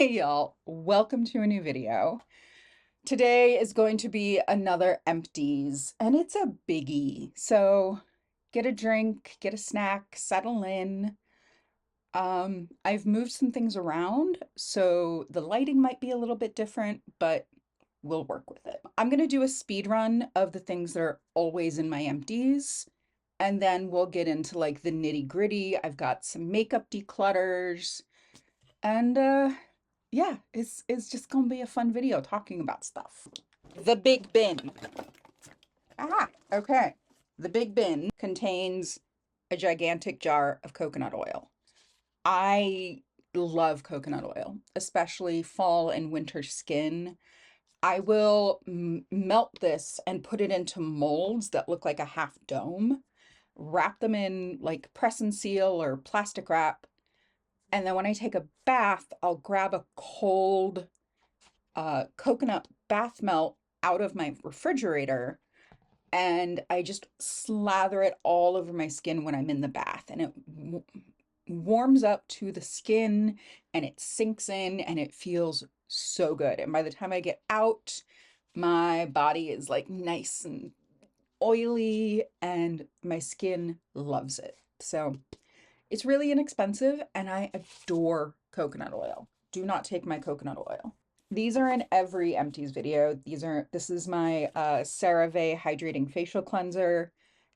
Hey y'all, welcome to a new video. Today is going to be another empties, and it's a biggie. So get a drink, get a snack, settle in. I've moved some things around, so the lighting might be a little bit different, but we'll work with it. I'm gonna do a speed run of the things that are always in my empties, and then we'll get into like the nitty-gritty. I've got some makeup declutters, and yeah, it's just gonna be a fun video talking about stuff. The big bin. Okay. The big bin contains a gigantic jar of coconut oil. I love coconut oil, especially fall and winter skin. I will melt this and put it into molds that look like a half dome, wrap them in like press and seal or plastic wrap, and then when I take a bath, I'll grab a cold coconut bath melt out of my refrigerator, and I just slather it all over my skin when I'm in the bath, and it warms up to the skin and it sinks in and it feels so good. And by the time I get out, my body is like nice and oily and my skin loves it. So it's really inexpensive and I adore coconut oil. Do not take my coconut oil. These are in every empties video. This is my CeraVe Hydrating Facial Cleanser.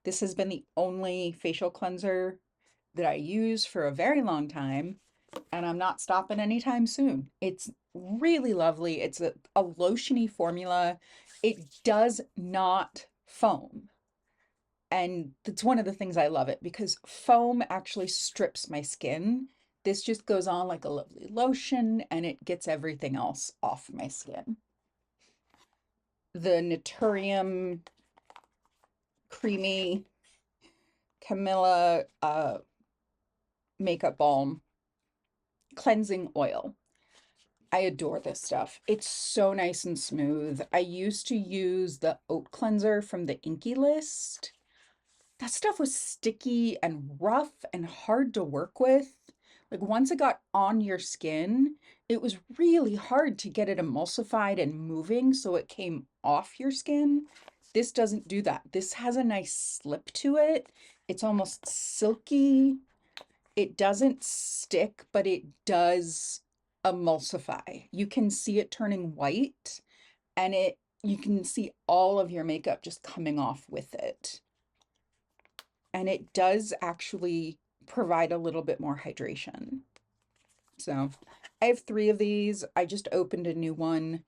This has been the only facial cleanser that I use for a very long time, and I'm not stopping anytime soon. It's really lovely. It's a lotiony formula. It does not foam. And that's one of the things I love it because foam actually strips my skin. This just goes on like a lovely lotion and it gets everything else off my skin. The Naturium Creamy Camilla Makeup Balm Cleansing Oil. I adore this stuff. It's so nice and smooth. I used to use the oat cleanser from the Inky List. That stuff was sticky and rough and hard to work with. Like once it got on your skin, it was really hard to get it emulsified and moving so it came off your skin. This doesn't do that. This has a nice slip to it. It's almost silky. It doesn't stick, but it does emulsify. You can see it turning white and you can see all of your makeup just coming off with it. And it does actually provide a little bit more hydration. So I have 3 of these. I just opened a new one.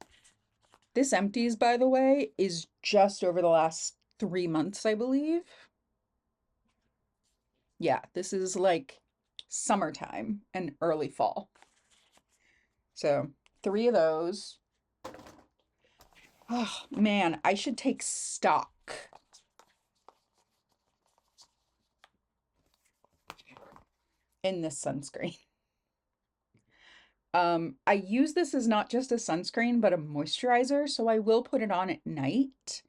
This empties, by the way, is just over the last 3 months, I believe. Yeah, this is like summertime and early fall. So 3 of those. Oh man, I should take stock in this sunscreen. I use this as not just a sunscreen, but a moisturizer, so I will put it on at night.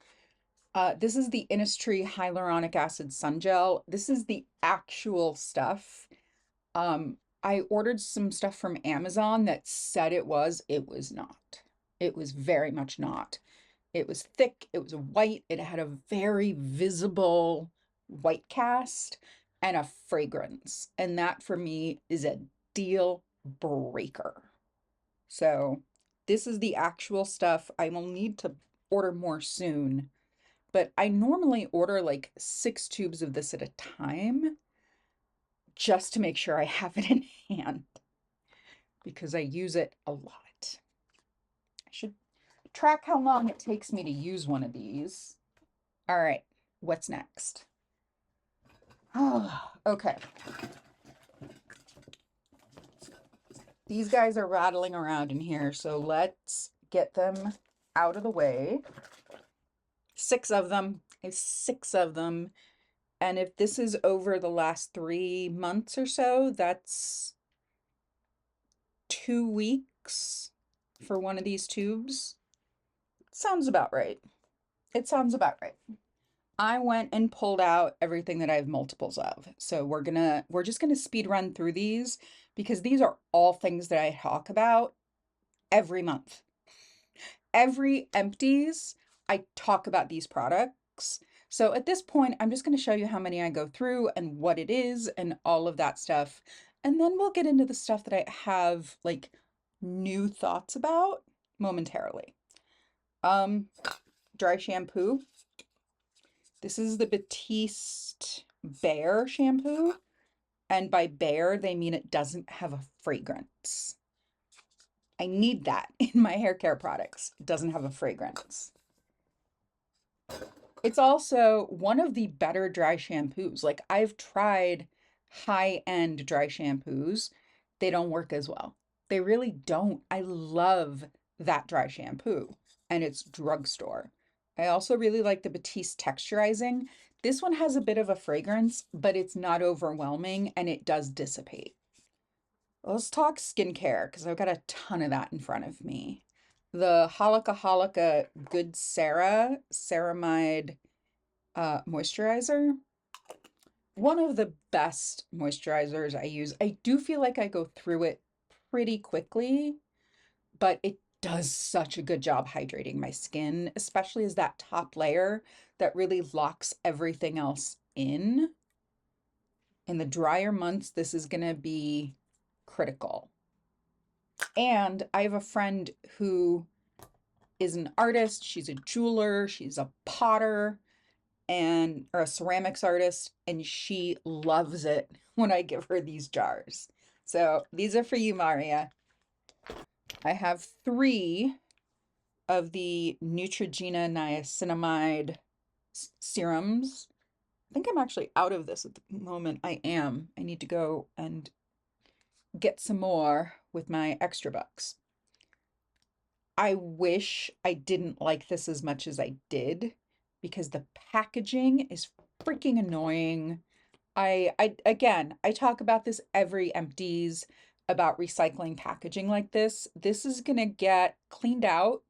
This is the Innisfree Hyaluronic Acid Sun Gel. This is the actual stuff. I ordered some stuff from Amazon that said it was not. It was very much not. It was thick, it was white, it had a very visible white cast and a fragrance. And that for me is a deal breaker. So this is the actual stuff. I will need to order more soon, but I normally order like 6 tubes of this at a time just to make sure I have it in hand because I use it a lot. I should track how long it takes me to use one of these. All right, what's next? Oh, okay. These guys are rattling around in here, so let's get them out of the way. 6 of them. I have 6 of them. And if this is over the last 3 months or so, that's 2 weeks for one of these tubes. Sounds about right. It sounds about right. I went and pulled out everything that I have multiples of. So we're just gonna speed run through these because these are all things that I talk about every month. Every empties, I talk about these products. So at this point, I'm just going to show you how many I go through and what it is and all of that stuff. And then we'll get into the stuff that I have like new thoughts about momentarily. Dry shampoo. This is the Batiste Bare shampoo. And by bare, they mean it doesn't have a fragrance. I need that in my hair care products. It doesn't have a fragrance. It's also one of the better dry shampoos. Like I've tried high-end dry shampoos. They don't work as well. They really don't. I love that dry shampoo and it's drugstore. I also really like the Batiste texturizing. This one has a bit of a fragrance, but it's not overwhelming and it does dissipate. Let's talk skincare because I've got a ton of that in front of me. The Halaka Halaka Good Sarah Ceramide moisturizer. One of the best moisturizers I use. I do feel like I go through it pretty quickly, but it does such a good job hydrating my skin, especially as that top layer that really locks everything else in. In the drier months, this is going to be critical. And I have a friend who is an artist. She's a jeweler, she's a potter, and or a ceramics artist, and she loves it when I give her these jars. So these are for you, Maria. I have 3 of the Neutrogena niacinamide serums. I think I'm actually out of this at the moment. I am. I need to go and get some more with my extra bucks. I wish I didn't like this as much as I did because the packaging is freaking annoying. I again, I talk about this every empties about recycling packaging like this. This is gonna get cleaned out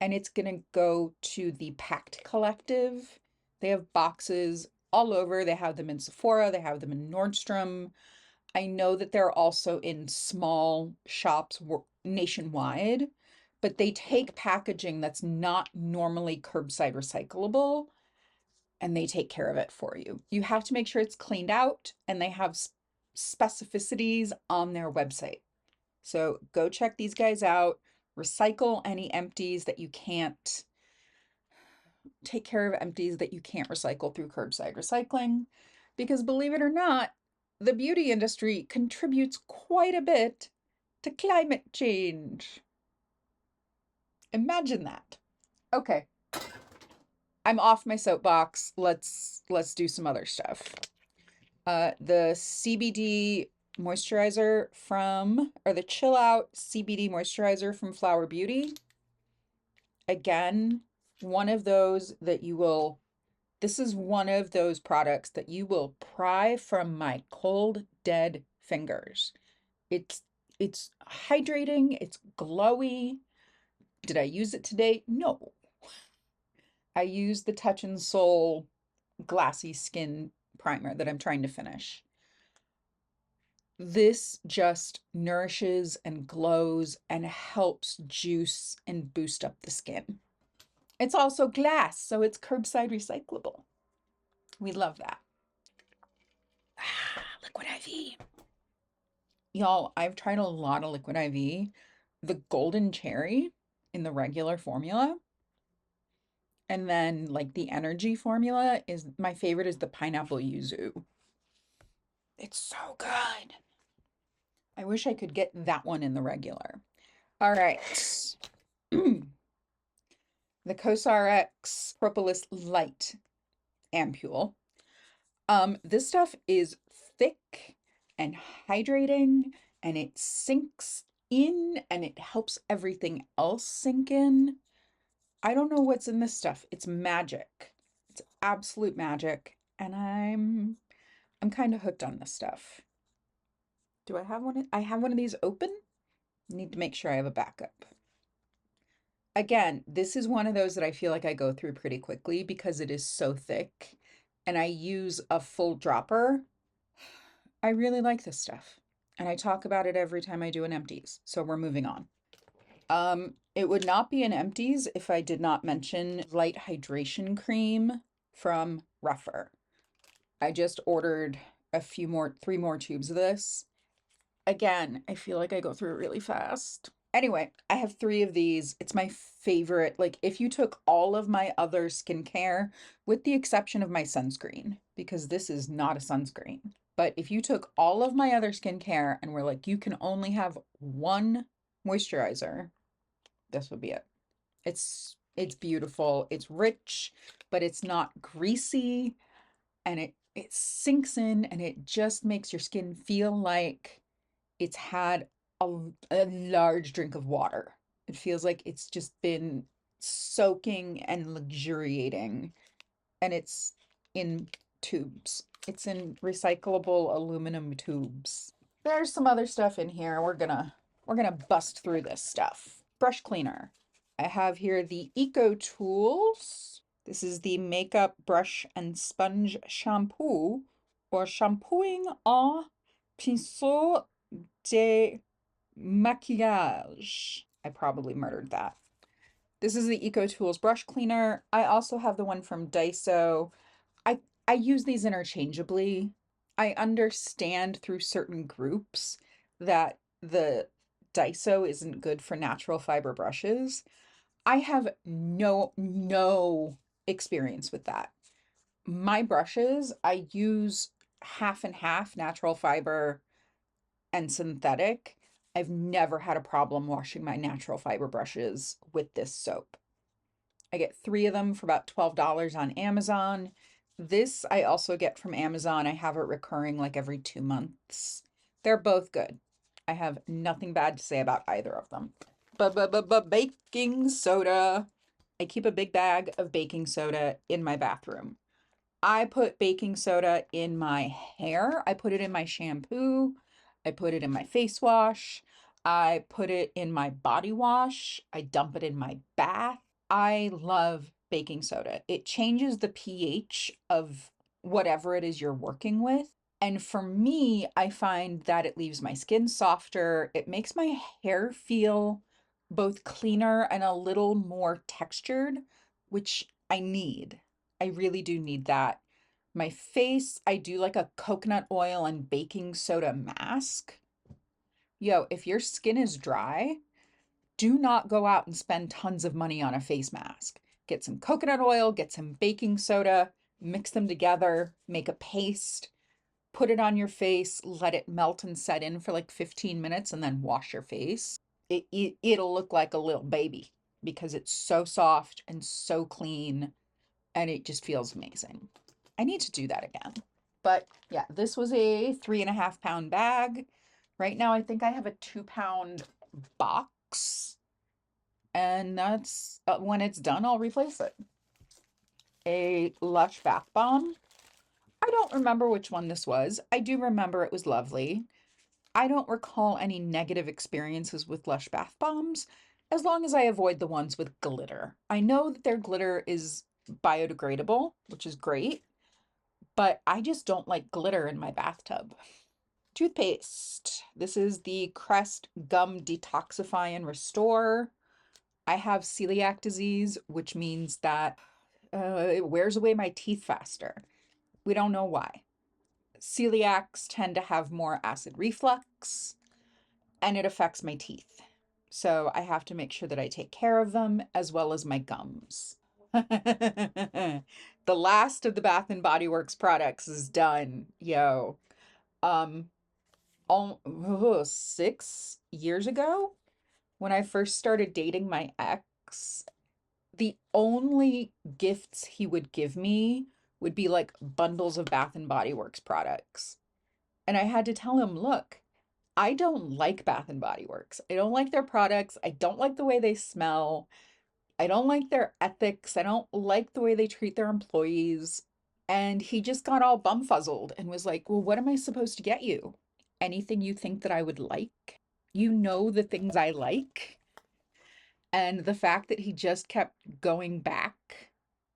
and it's gonna go to the Pact Collective. They have boxes all over. They have them in Sephora, they have them in Nordstrom. I know that they're also in small shops nationwide, but they take packaging that's not normally curbside recyclable and they take care of it for you. You have to make sure it's cleaned out and they have specificities on their website. So go check these guys out. Recycle any empties that you can't take care of empties that you can't recycle through curbside recycling. Because believe it or not, the beauty industry contributes quite a bit to climate change. Imagine that. Okay. I'm off my soapbox. Let's do some other stuff. The CBD moisturizer or the Chill Out CBD moisturizer from Flower Beauty. Again, one of those that this is one of those products that you will pry from my cold, dead fingers. It's hydrating, it's glowy. Did I use it today? No. I used the Touch and Soul Glassy Skin Primer that I'm trying to finish. This just nourishes and glows and helps juice and boost up the skin. It's also glass, so it's curbside recyclable. We love that. Liquid IV. Y'all, I've tried a lot of Liquid IV. The golden cherry in the regular formula. And then like the energy formula is my favorite is the pineapple yuzu. It's so good. I wish I could get that one in the regular. All right. The CosRX Propolis Light Ampule. This stuff is thick and hydrating and it sinks in and it helps everything else sink in. I don't know what's in this stuff. It's magic. It's absolute magic. And I'm kind of hooked on this stuff. Do I have one? I have one of these open. Need to make sure I have a backup. Again, this is one of those that I feel like I go through pretty quickly because it is so thick and I use a full dropper. I really like this stuff and I talk about it every time I do an empties. So we're moving on. It would not be an empties if I did not mention light hydration cream from Rougher. I just ordered three more tubes of this. Again, I feel like I go through it really fast. Anyway, I have three of these. It's my favorite. Like, if you took all of my other skincare, with the exception of my sunscreen, because this is not a sunscreen, but if you took all of my other skincare and were like, you can only have one moisturizer, this would be it. It's beautiful. It's rich, but it's not greasy, and it sinks in and it just makes your skin feel like it's had a large drink of water. It feels like it's just been soaking and luxuriating, and it's in tubes. It's in recyclable aluminum tubes. There's some other stuff in here. We're gonna bust through this stuff. Brush cleaner. I have here the Eco Tools. This is the makeup brush and sponge shampoo, or shampooing en pinceau de maquillage. I probably murdered that. This is the Eco Tools brush cleaner. I also have the one from Daiso. I use these interchangeably. I understand through certain groups that the Daiso isn't good for natural fiber brushes. I have no experience with that. My brushes, I use half and half natural fiber and synthetic. I've never had a problem washing my natural fiber brushes with this soap. I get three of them for about $12 on Amazon. This I also get from Amazon. I have it recurring like every 2 months. They're both good. I have nothing bad to say about either of them. But baking soda. I keep a big bag of baking soda in my bathroom. I put baking soda in my hair. I put it in my shampoo. I put it in my face wash. I put it in my body wash. I dump it in my bath. I love baking soda. It changes the pH of whatever it is you're working with. And for me, I find that it leaves my skin softer. It makes my hair feel both cleaner and a little more textured, which I need. I really do need that. My face, I do like a coconut oil and baking soda mask. Yo, if your skin is dry, do not go out and spend tons of money on a face mask. Get some coconut oil, get some baking soda, mix them together, make a paste, put it on your face, let it melt and set in for like 15 minutes, and then wash your face. It'll look like a little baby because it's so soft and so clean, and it just feels amazing. I need to do that again. But yeah, this was a 3.5 pound bag. Right now, I think I have a 2 pound box, and that's when it's done, I'll replace it. A Lush bath bomb. I don't remember which one this was. I do remember it was lovely. I don't recall any negative experiences with Lush bath bombs, as long as I avoid the ones with glitter. I know that their glitter is biodegradable, which is great, but I just don't like glitter in my bathtub. Toothpaste. This is the Crest Gum Detoxify and Restore. I have celiac disease, which means that it wears away my teeth faster. We don't know why. Celiacs tend to have more acid reflux, and it affects my teeth. So I have to make sure that I take care of them as well as my gums. The last of the Bath and Body Works products is done. Yo. Um, 6 years ago, when I first started dating my ex, the only gifts he would give me would be like bundles of Bath and Body Works products. And I had to tell him, look, I don't like Bath and Body Works. I don't like their products. I don't like the way they smell. I don't like their ethics. I don't like the way they treat their employees. And he just got all bumfuzzled and was like, well, what am I supposed to get you? Anything you think that I would like? You know the things I like. And the fact that he just kept going back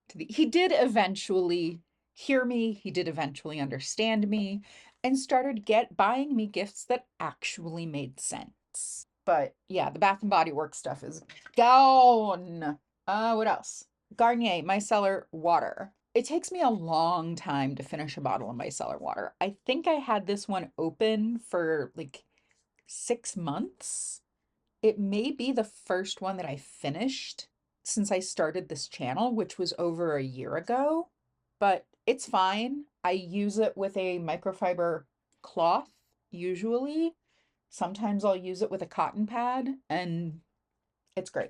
to he did eventually hear me, he did eventually understand me, and started buying me gifts that actually made sense. But yeah, the Bath and Body Works stuff is gone. What else? Garnier micellar water. It takes me a long time to finish a bottle of micellar water. I think I had this one open for like 6 months. It may be the first one that I finished since I started this channel, which was over a year ago, but it's fine. I use it with a microfiber cloth usually. Sometimes I'll use it with a cotton pad, and it's great.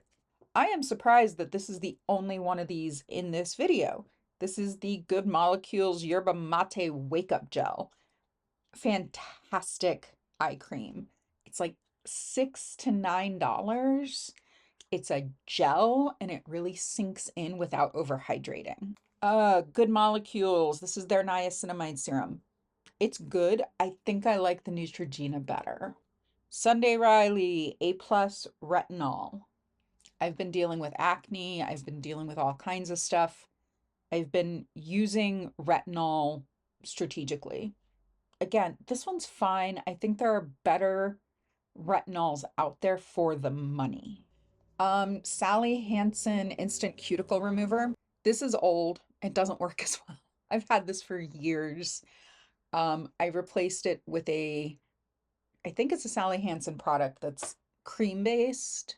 I am surprised that this is the only one of these in this video. This is the Good Molecules Yerba Mate Wake Up Gel. Fantastic eye cream. It's like $6 to $9. It's a gel and it really sinks in without overhydrating. Good Molecules. This is their niacinamide serum. It's good. I think I like the Neutrogena better. Sunday Riley A+ retinol. I've been dealing with acne. I've been dealing with all kinds of stuff. I've been using retinol strategically. Again, this one's fine. I think there are better retinols out there for the money. Sally Hansen Instant Cuticle Remover. This is old. It doesn't work as well. I've had this for years. I replaced it with I think it's a Sally Hansen product that's cream-based,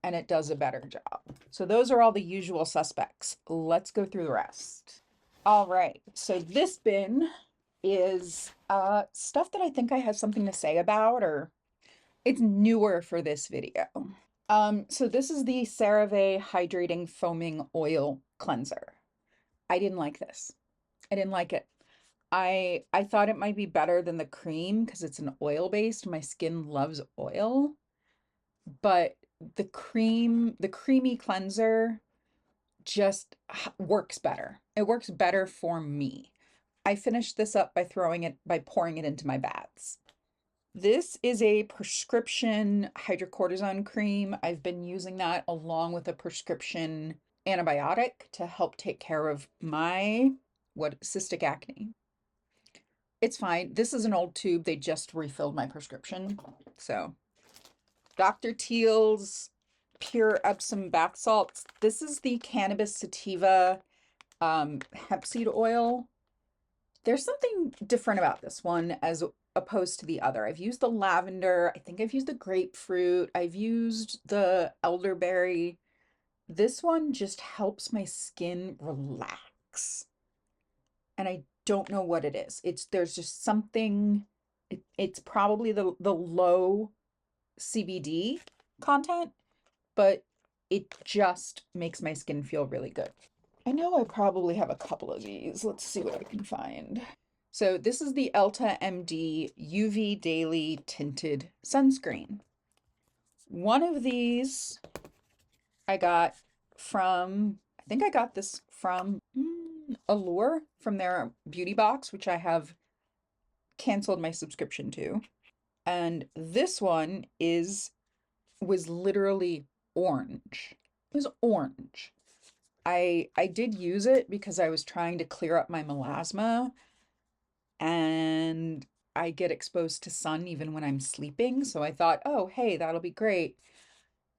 and it does a better job. So those are all the usual suspects. Let's go through the rest. All right, so this bin is stuff that I think I have something to say about, or it's newer for this video. So this is the CeraVe Hydrating Foaming Oil Cleanser. I didn't like this. I didn't like it. I thought it might be better than the cream because it's an oil-based. My skin loves oil, but the creamy cleanser just works better. It works better for me. I finished this up by pouring it into my baths. This is a prescription hydrocortisone cream. I've been using that along with a prescription antibiotic to help take care of my cystic acne. It's fine. This is an old tube. They just refilled my prescription. So Dr. Teal's Pure Epsom Bath Salts. This is the cannabis sativa hemp seed oil. There's something different about this one as opposed to the other. I've used the lavender. I think I've used the grapefruit. I've used the elderberry. This one just helps my skin relax. And I don't know what it is. There's just something, it's probably the low CBD content, but it just makes my skin feel really good. I know I probably have a couple of these. Let's see what I can find. So this is the Elta MD UV Daily Tinted Sunscreen. One of these I got from, I think I got this from Allure, from their beauty box, which I have canceled my subscription to. And this one was literally orange. It was orange. I did use it because I was trying to clear up my melasma, and I get exposed to sun even when I'm sleeping. So I thought, oh, hey, that'll be great.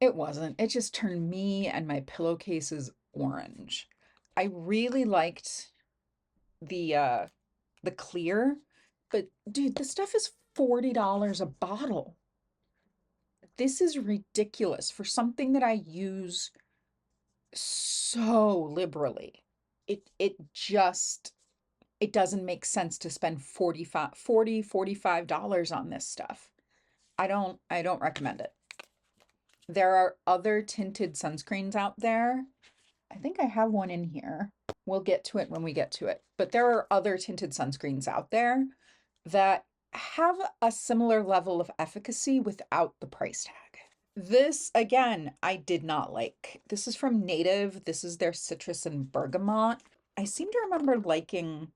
It wasn't. It just turned me and my pillowcases orange. I really liked the clear, but dude, this stuff is $40 a bottle. This is ridiculous for something that I use so liberally. It doesn't make sense to spend $45 on this stuff. I don't recommend it. There are other tinted sunscreens out there. I think I have one in here. We'll get to it when we get to it. But there are other tinted sunscreens out there that have a similar level of efficacy without the price tag. This, again, I did not like. This is from Native. This is their citrus and bergamot. I seem to remember liking,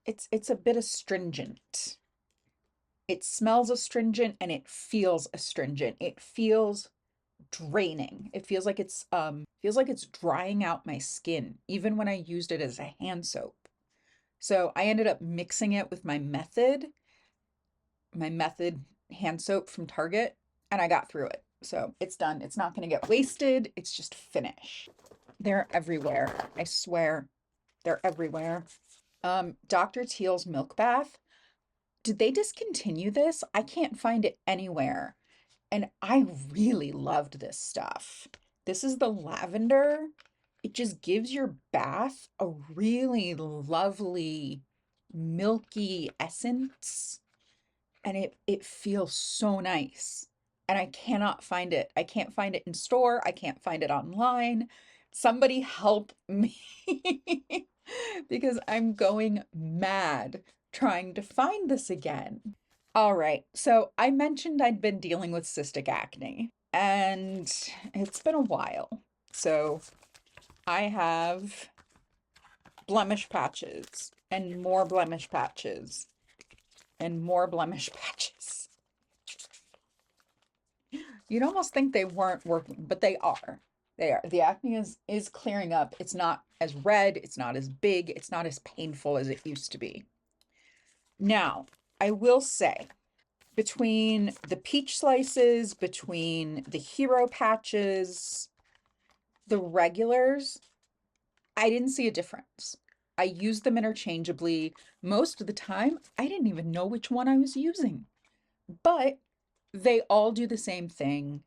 it's a bit astringent. It smells astringent and it feels astringent. It feels draining. It feels like it's drying out my skin, even when I used it as a hand soap. So I ended up mixing it with my Method, my Method hand soap from Target, and I got through it. So it's done. It's not going to get wasted. It's just finished. They're everywhere. I swear. They're everywhere. Dr. Teal's Milk Bath. Did they discontinue this? I can't find it anywhere. And I really loved this stuff. This is the lavender. It just gives your bath a really lovely, milky essence. And it feels so nice. And I cannot find it. I can't find it in store. I can't find it online. Somebody help me because I'm going mad trying to find this again. All right, so I mentioned I'd been dealing with cystic acne, and it's been a while. So I have blemish patches and more blemish patches and more blemish patches. You'd almost think they weren't working, but they are. They are. The acne is clearing up. It's not as red, it's not as big, it's not as painful as it used to be. Now, I will say, between the peach slices, between the hero patches, the regulars, I didn't see a difference. I used them interchangeably. Most of the time, I didn't even know which one I was using, but they all do the same thing.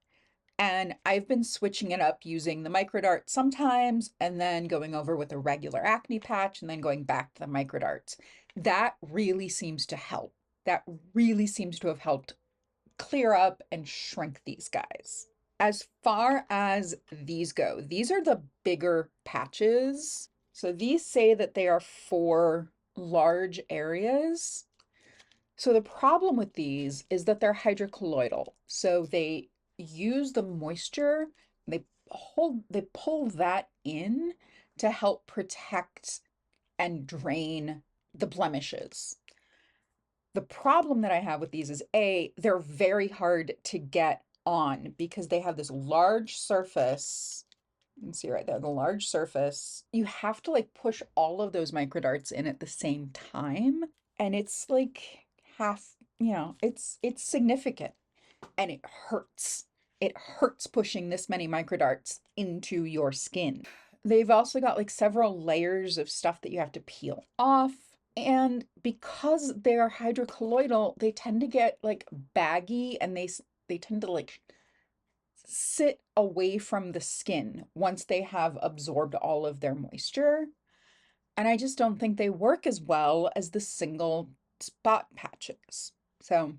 And I've been switching it up using the microdart sometimes, and then going over with a regular acne patch, and then going back to the microdarts. That really seems to help. That really seems to have helped clear up and shrink these guys. As far as these go, these are the bigger patches. So these say that they are for large areas. So the problem with these is that they're hydrocolloidal. So they use the moisture, they pull that in to help protect and drain the blemishes. The problem that I have with these is they're very hard to get on because they have this large surface. You can see right there, the large surface. You have to like push all of those microdarts in at the same time. And it's like half, it's significant and it hurts. It hurts pushing this many microdarts into your skin. They've also got like several layers of stuff that you have to peel off. And because they're hydrocolloidal, they tend to get like baggy and they tend to like sit away from the skin once they have absorbed all of their moisture. And I just don't think they work as well as the single spot patches. So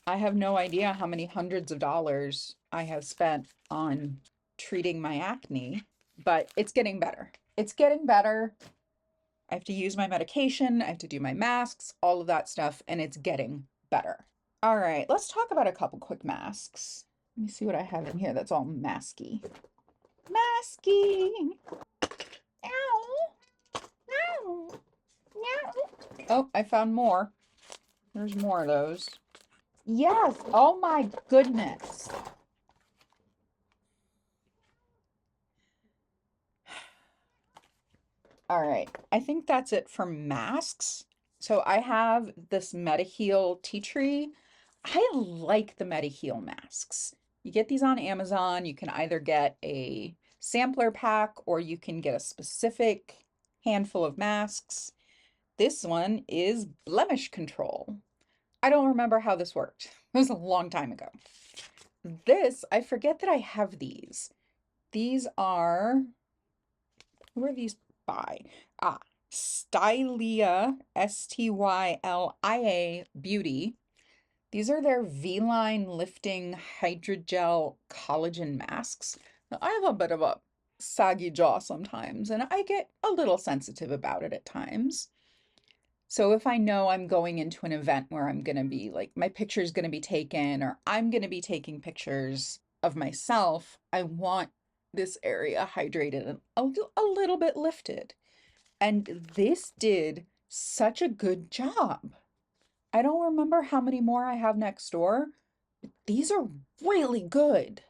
I have no idea how many hundreds of dollars I have spent on treating my acne, but it's getting better. It's getting better. I have to use my medication, I have to do my masks, all of that stuff, and it's getting better. All right, let's talk about a couple quick masks. Let me see what I have in here that's all masky. Masking! Ow! Ow! Ow! Oh, I found more. There's more of those. Yes! Oh my goodness! All right, I think that's it for masks. So I have this MetaHeal Tea Tree. I like the MetaHeal masks. You get these on Amazon. You can either get a sampler pack or you can get a specific handful of masks. This one is blemish control. I don't remember how this worked. It was a long time ago. This, I forget that I have these. These are, who are these by? Stylia, Stylia Beauty. These are their V-Line Lifting Hydrogel Collagen Masks. Now, I have a bit of a saggy jaw sometimes, and I get a little sensitive about it at times. So if I know I'm going into an event where I'm going to be like, my picture is going to be taken, or I'm going to be taking pictures of myself, I want this area hydrated and a little bit lifted. And this did such a good job. I don't remember how many more I have next door. These are really good.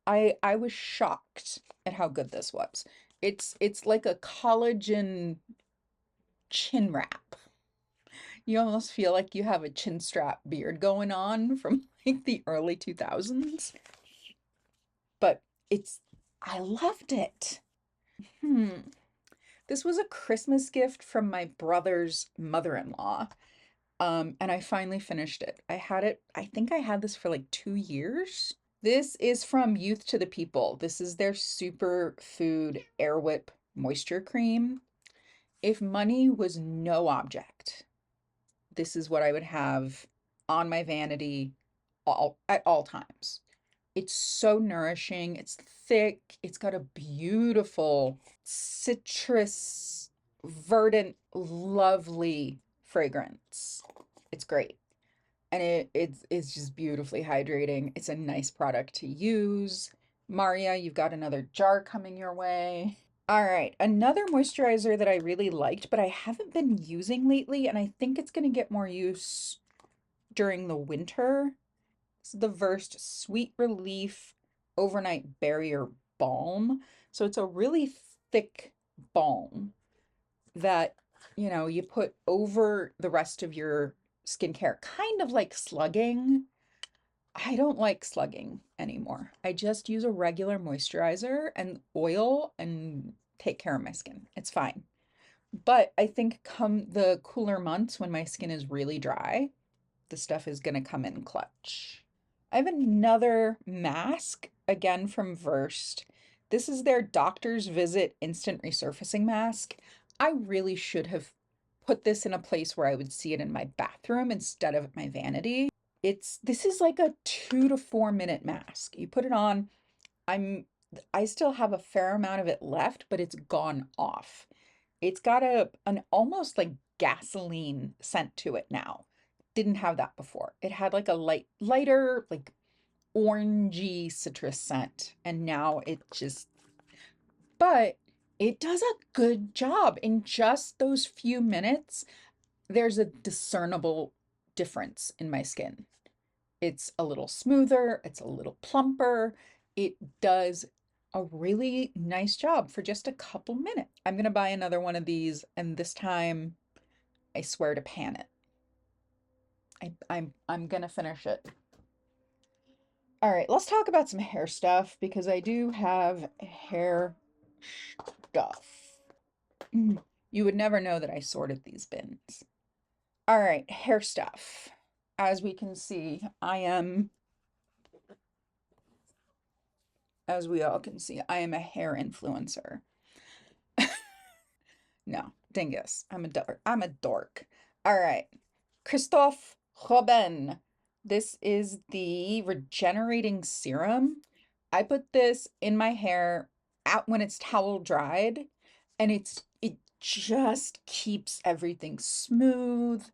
I was shocked at how good this was. It's like a collagen chin wrap. You almost feel like you have a chin strap beard going on from like the early 2000s. But it's, I loved it. Hmm. This was a Christmas gift from my brother's mother-in-law. And I finally finished it. I think I had this for like 2 years. This is from Youth to the People. This is their superfood Air Whip moisture cream. If money was no object, this is what I would have on my vanity at all times. It's so nourishing. It's thick. It's got a beautiful citrus, verdant, lovely fragrance. It's great. And it's just beautifully hydrating. It's a nice product to use. Maria, you've got another jar coming your way. All right, another moisturizer that I really liked, but I haven't been using lately, and I think it's going to get more use during the winter. This is the Versed Sweet Relief Overnight Barrier Balm. So it's a really thick balm that, you put over the rest of your skincare, kind of like slugging. I don't like slugging anymore. I just use a regular moisturizer and oil and take care of my skin. It's fine. But I think come the cooler months when my skin is really dry, the stuff is going to come in clutch. I have another mask, again from Versed. This is their Doctor's Visit Instant Resurfacing Mask. I really should have put this in a place where I would see it in my bathroom instead of at my vanity. This is like a 2 to 4 minute mask. You put it on, I still have a fair amount of it left, but it's gone off. It's got an almost like gasoline scent to it now. Didn't have that before. It had like a lighter, like orangey citrus scent, and now but it does a good job. In just those few minutes, there's a discernible difference in my skin. It's a little smoother, it's a little plumper. It does a really nice job for just a couple minutes. I'm gonna buy another one of these, and this time I swear to pan it. I'm gonna finish it. All right, let's talk about some hair stuff because I do have hair stuff. You would never know that I sorted these bins. All right, hair stuff. As we can see, as we all can see, I am a hair influencer. No, dingus. I'm a dork. I'm a dork. All right. Christophe Robin. This is the regenerating serum. I put this in my hair out when it's towel dried, and it just keeps everything smooth.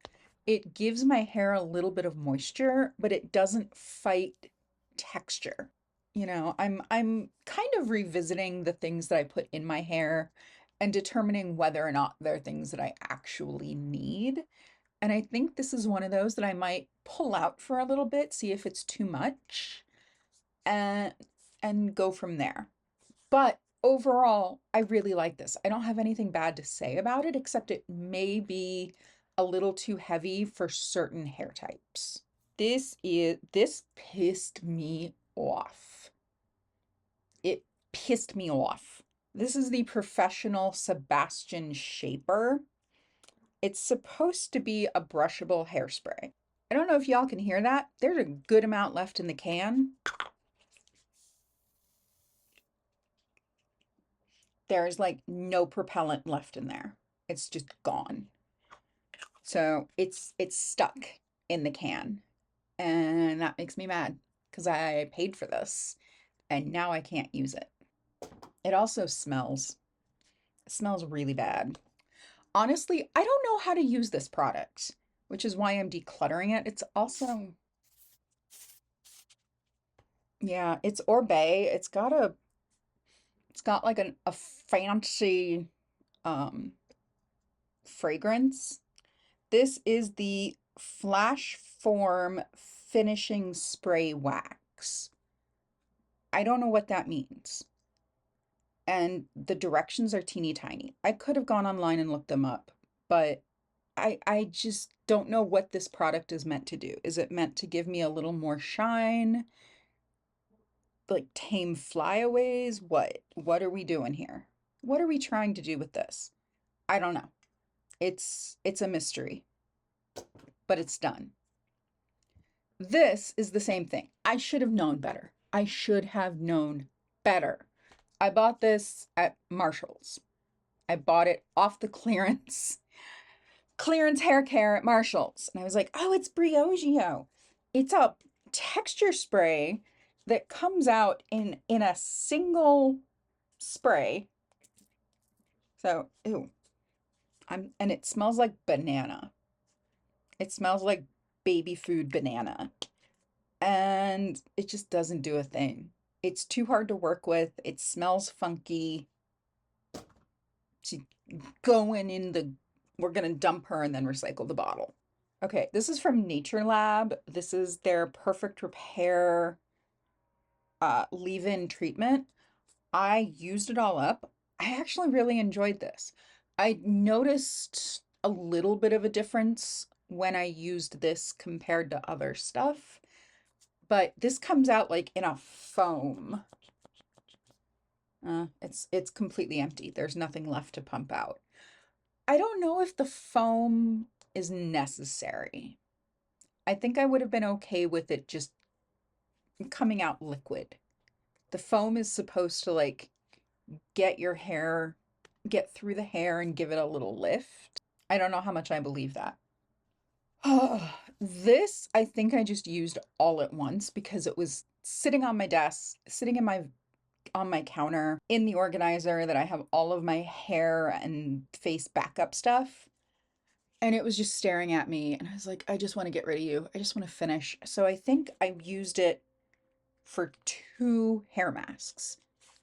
It gives my hair a little bit of moisture, but it doesn't fight texture. I'm kind of revisiting the things that I put in my hair and determining whether or not they're things that I actually need. And I think this is one of those that I might pull out for a little bit, see if it's too much, and go from there. But overall, I really like this. I don't have anything bad to say about it, except it may be a little too heavy for certain hair types. This pissed me off. It pissed me off. This is the Professional Sebastian Shaper. It's supposed to be a brushable hairspray. I don't know if y'all can hear that. There's a good amount left in the can. There's like no propellant left in there. It's just gone. So it's stuck in the can. And that makes me mad because I paid for this and now I can't use it. It also smells. It smells really bad. Honestly, I don't know how to use this product, which is why I'm decluttering it. It's also, yeah, it's Orbay. It's got like a fancy um fragrance. This is the Flash Form Finishing Spray Wax. I don't know what that means. And the directions are teeny tiny. I could have gone online and looked them up, but I just don't know what this product is meant to do. Is it meant to give me a little more shine? Like tame flyaways? What are we doing here? What are we trying to do with this? I don't know. It's a mystery, but it's done. This is the same thing. I should have known better. I should have known better. I bought this at Marshall's. I bought it off the clearance hair care at Marshall's. And I was like, oh, it's Briogeo. It's a texture spray that comes out in a single spray. So, ew. And it smells like banana. It smells like baby food banana. And it just doesn't do a thing. It's too hard to work with. It smells funky. She's going in the, we're going to dump her and then recycle the bottle. Okay, this is from Nature Lab. This is their Perfect Repair leave-in treatment. I used it all up. I actually really enjoyed this. I noticed a little bit of a difference when I used this compared to other stuff, but this comes out like in a foam. It's completely empty. There's nothing left to pump out. I don't know if the foam is necessary. I think I would have been okay with it just coming out liquid. The foam is supposed to like get through the hair and give it a little lift. I don't know how much I believe that. This, I think I just used all at once because it was sitting on my desk, sitting on my counter in the organizer that I have all of my hair and face backup stuff. And it was just staring at me. And I was like, I just want to get rid of you. I just want to finish. So I think I used it for 2 hair masks.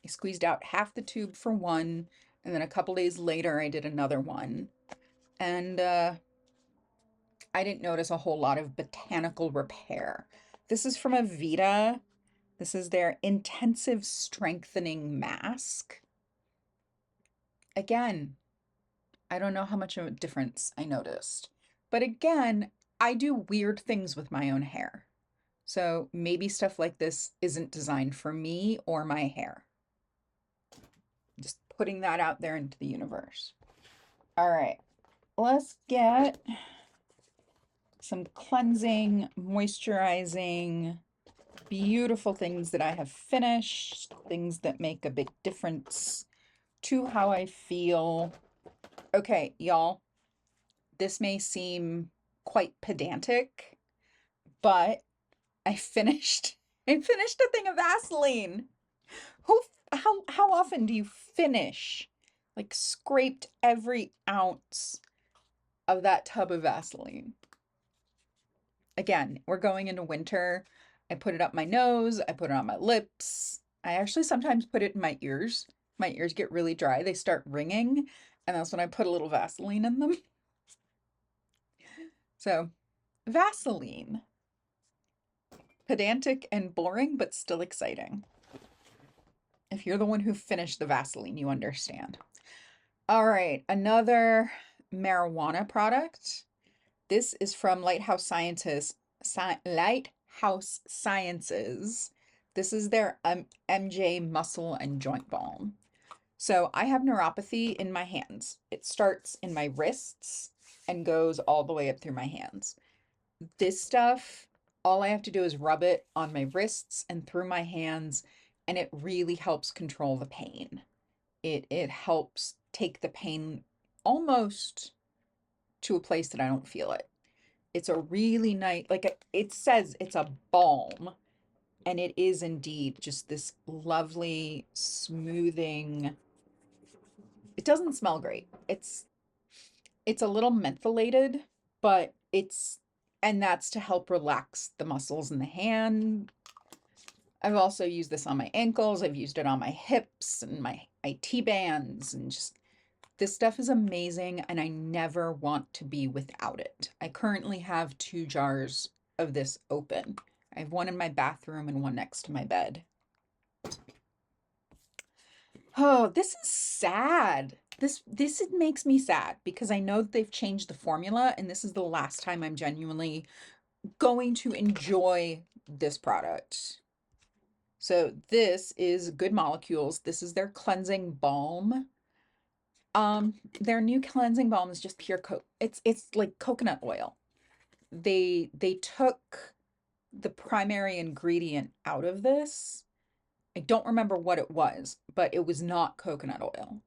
I squeezed out half the tube for one. And then a couple days later, I did another one. And I didn't notice a whole lot of botanical repair. This is from Avita. This is their Intensive Strengthening Mask. Again, I don't know how much of a difference I noticed. But again, I do weird things with my own hair. So maybe stuff like this isn't designed for me or my hair. Just putting that out there into the universe. All right, let's get some cleansing, moisturizing, beautiful things that I have finished, things that make a big difference to how I feel. Okay, y'all, this may seem quite pedantic, but I finished a thing of Vaseline. How often do you finish? Like scraped every ounce of that tub of Vaseline. Again, we're going into winter. I put it up my nose, I put it on my lips. I actually sometimes put it in my ears. My ears get really dry, they start ringing, and that's when I put a little Vaseline in them. So, Vaseline. Pedantic and boring, but still exciting. If you're the one who finished the Vaseline, you understand. All right, another marijuana product. This is from Lighthouse Sciences. This is their MJ Muscle and Joint Balm. So I have neuropathy in my hands. It starts in my wrists and goes all the way up through my hands. This stuff, all I have to do is rub it on my wrists and through my hands, and it really helps control the pain. It helps take the pain almost to a place that I don't feel it. It's a really nice, like it says it's a balm, and it is indeed just this lovely smoothing. It doesn't smell great. It's a little mentholated, but and that's to help relax the muscles in the hand. I've also used this on my ankles. I've used it on my hips and my IT bands, and just this stuff is amazing, and I never want to be without it. I currently have 2 jars of this open. I have one in my bathroom and one next to my bed. Oh, this is sad. This makes me sad because I know that they've changed the formula and this is the last time I'm genuinely going to enjoy this product. So this is Good Molecules. This is their cleansing balm. Their new cleansing balm is just pure it's like coconut oil. They took the primary ingredient out of this. I don't remember what it was, but it was not coconut oil.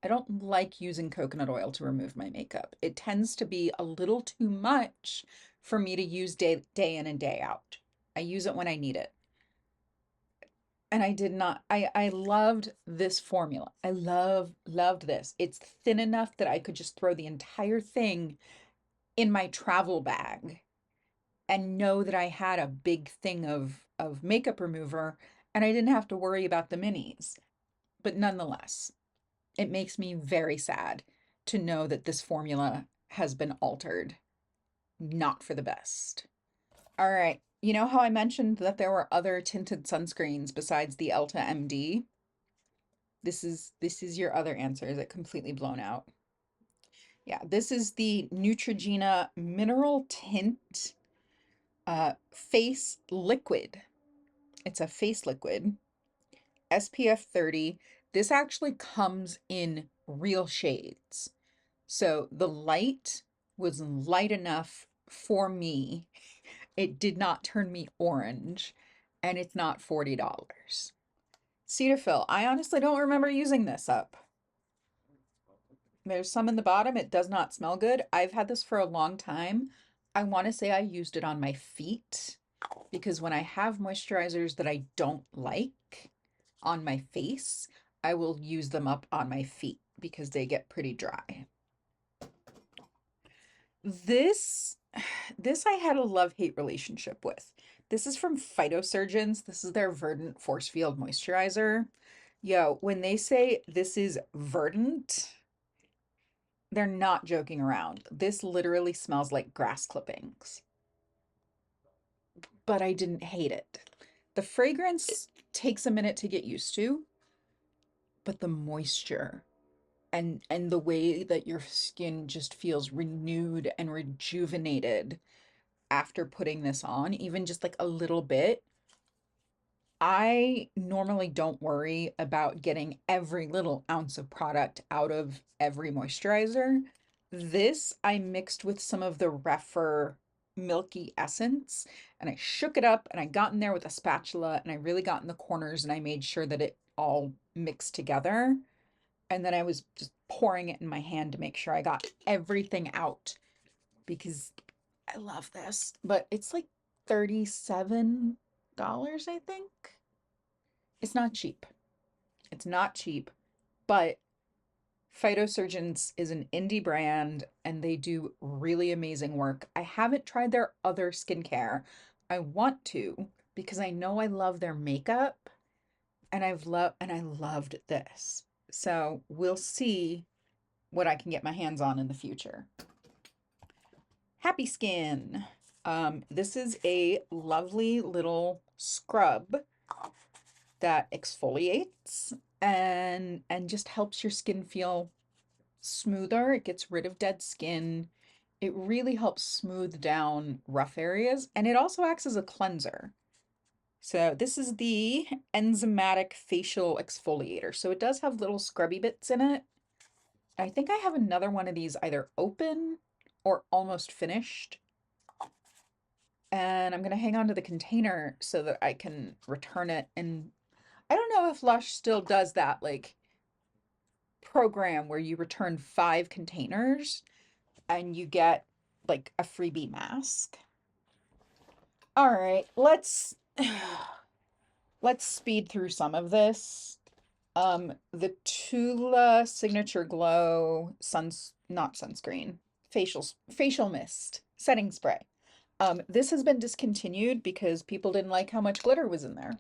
I don't like using coconut oil to remove my makeup. It tends to be a little too much for me to use day in and day out. I use it when I need it. And I did not, I loved this formula. I loved this. It's thin enough that I could just throw the entire thing in my travel bag and know that I had a big thing of makeup remover and I didn't have to worry about the minis. But nonetheless, it makes me very sad to know that this formula has been altered, not for the best. All right. You know how I mentioned that there were other tinted sunscreens besides the Elta MD? This is your other answer. Is it completely blown out? Yeah, this is the Neutrogena Mineral Tint Face Liquid. It's a face liquid, SPF 30. This actually comes in real shades. So the light was light enough for me. It did not turn me orange, and it's not $40. Cetaphil, I honestly don't remember using this up. There's some in the bottom. It does not smell good. I've had this for a long time. I want to say I used it on my feet because when I have moisturizers that I don't like on my face, I will use them up on my feet because they get pretty dry. This I had a love-hate relationship with. This is from Phytosurgeons. This is their Verdant Force Field Moisturizer. Yo, when they say this is verdant, they're not joking around. This literally smells like grass clippings. But I didn't hate it. The fragrance takes a minute to get used to, but the moisture and the way that your skin just feels renewed and rejuvenated after putting this on, even just like a little bit. I normally don't worry about getting every little ounce of product out of every moisturizer. This I mixed with some of the Refer Milky Essence and I shook it up and I got in there with a spatula and I really got in the corners and I made sure that it all mixed together. And then I was just pouring it in my hand to make sure I got everything out because I love this. But it's like $37, I think. It's not cheap. It's not cheap, but Phytosurgeons is an indie brand and they do really amazing work. I haven't tried their other skincare. I want to because I know I love their makeup and I loved this. So we'll see what I can get my hands on in the future. Happy Skin. This is a lovely little scrub that exfoliates and just helps your skin feel smoother. It gets rid of dead skin. It really helps smooth down rough areas, and it also acts as a cleanser. So this is the enzymatic facial exfoliator. So it does have little scrubby bits in it. I think I have another one of these either open or almost finished. And I'm going to hang on to the container so that I can return it. And I don't know if Lush still does that like program where you return 5 containers and you get like a freebie mask. All right, let's speed through some of this. The Tula Signature Glow not sunscreen, facial mist setting spray. This has been discontinued because people didn't like how much glitter was in there.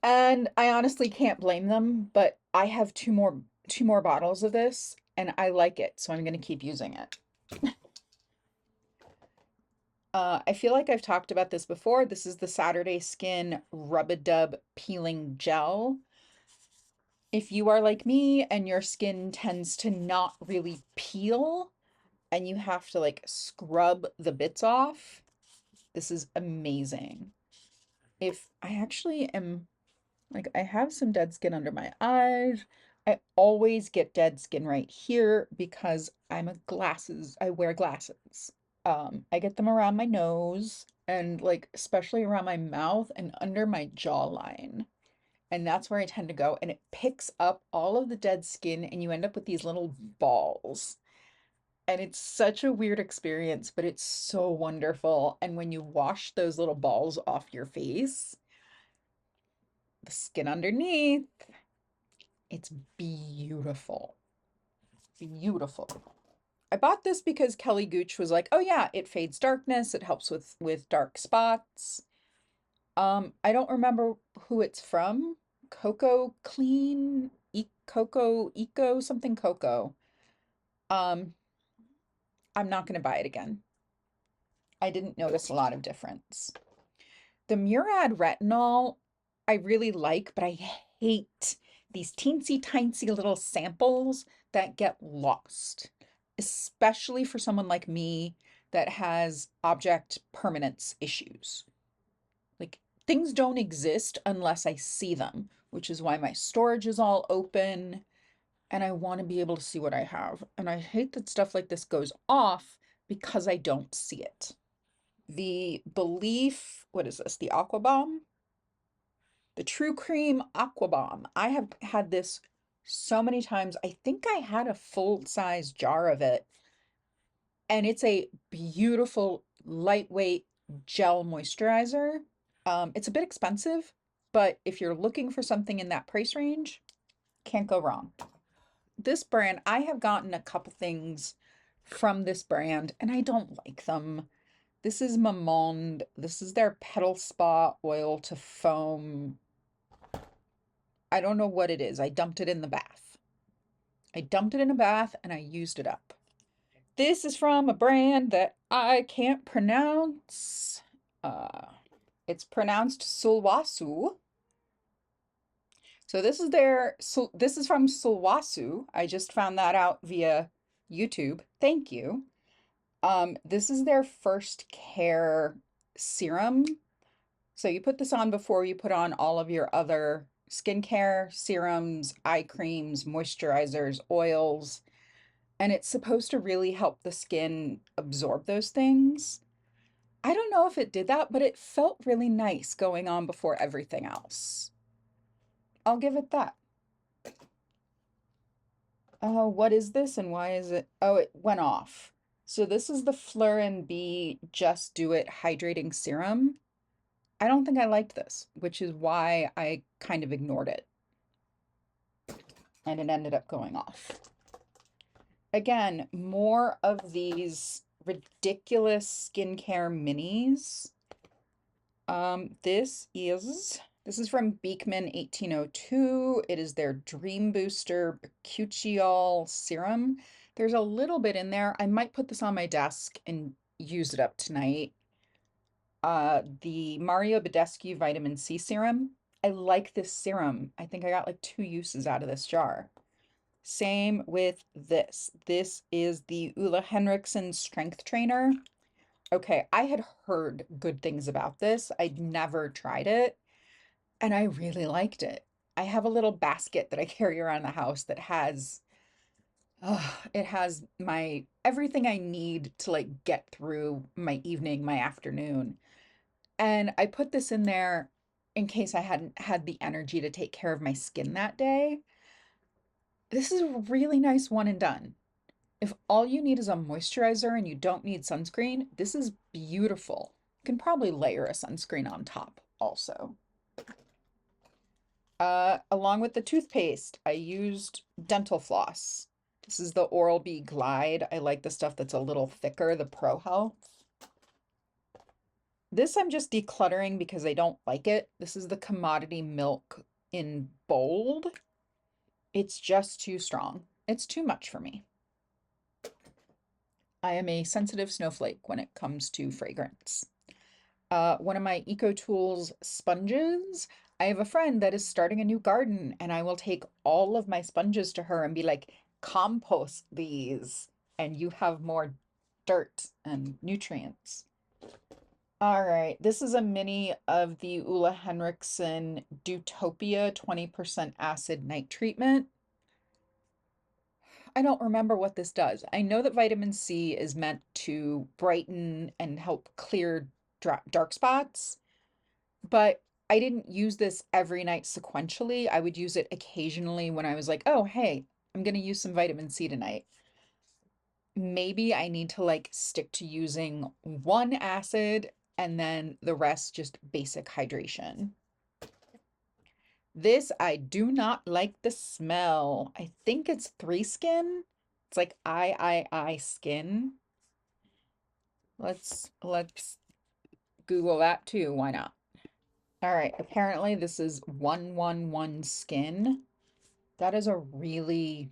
And I honestly can't blame them, but I have two more bottles of this and I like it, so I'm going to keep using it. I feel like I've talked about this before. This is the Saturday Skin Rub-a-Dub Peeling Gel. If you are like me and your skin tends to not really peel and you have to like scrub the bits off, this is amazing. If I actually am like, I have some dead skin under my eyes. I always get dead skin right here because I wear glasses. I get them around my nose and like especially around my mouth and under my jawline. And that's where I tend to go. And it picks up all of the dead skin and you end up with these little balls. And it's such a weird experience, but it's so wonderful. And when you wash those little balls off your face, the skin underneath, it's beautiful. Beautiful. I bought this because Kelly Gooch was like, "Oh yeah, it fades darkness. It helps with dark spots." I don't remember who it's from. Coco Clean, Coco Eco something Coco. Um, I'm not going to buy it again. I didn't notice a lot of difference. The Murad retinol I really like, but I hate these teensy tiny little samples that get lost, especially for someone like me that has object permanence issues. Like things don't exist unless I see them, which is why my storage is all open and I want to be able to see what I have. And I hate that stuff like this goes off because I don't see it. The Belief, what is this? The Aqua Bomb? The True Cream Aqua Bomb. I have had this so many times. I think I had a full-size jar of it, and it's a beautiful, lightweight gel moisturizer. It's a bit expensive, but if you're looking for something in that price range, can't go wrong. This brand, I have gotten a couple things from this brand, and I don't like them. This is Mamonde. This is their Petal Spa Oil to Foam. I don't know what it is. I dumped it in the bath. I dumped it in a bath and I used it up. This is from a brand that I can't pronounce. Uh, it's pronounced Sulwasu. So this is from Sulwasu. I just found that out via YouTube. Thank you. This is their first care serum. So you put this on before you put on all of your other skincare, serums, eye creams, moisturizers, oils, and it's supposed to really help the skin absorb those things. I don't know if it did that, but it felt really nice going on before everything else. I'll give it that. Oh, what is this and why is it? Oh, it went off. So this is the Fleur and B Just Do It Hydrating Serum. I don't think I liked this, which is why I kind of ignored it. And it ended up going off. Again, more of these ridiculous skincare minis. This is from Beekman 1802. It is their Dream Booster Bakuchiol Serum. There's a little bit in there. I might put this on my desk and use it up tonight. The Mario Badescu Vitamin C Serum. I like this serum. I think I got like 2 uses out of this jar. Same with this. This is the Ulla Henriksen Strength Trainer. Okay, I had heard good things about this. I'd never tried it, and I really liked it. I have a little basket that I carry around the house that has, it has my everything I need to like get through my evening, my afternoon. And I put this in there in case I hadn't had the energy to take care of my skin that day. This is a really nice one and done. If all you need is a moisturizer and you don't need sunscreen, this is beautiful. You can probably layer a sunscreen on top also. Along with the toothpaste, I used dental floss. This is the Oral-B Glide. I like the stuff that's a little thicker, the Pro Health. This I'm just decluttering because I don't like it. This is the Commodity Milk in bold. It's just too strong. It's too much for me. I am a sensitive snowflake when it comes to fragrance. One of my EcoTools sponges. I have a friend that is starting a new garden, and I will take all of my sponges to her and be like, compost these, and you have more dirt and nutrients. All right, this is a mini of the Ulla Henriksen Dutopia 20% acid night treatment. I don't remember what this does. I know that vitamin C is meant to brighten and help clear dark spots, but I didn't use this every night sequentially. I would use it occasionally when I was like, oh, hey, I'm going to use some vitamin C tonight. Maybe I need to like stick to using one acid and then the rest just basic hydration. This, I do not like the smell. I think it's 3Skin. It's like I skin. Let's Google that too. Why not? All right, apparently this is 111 Skin. That is a really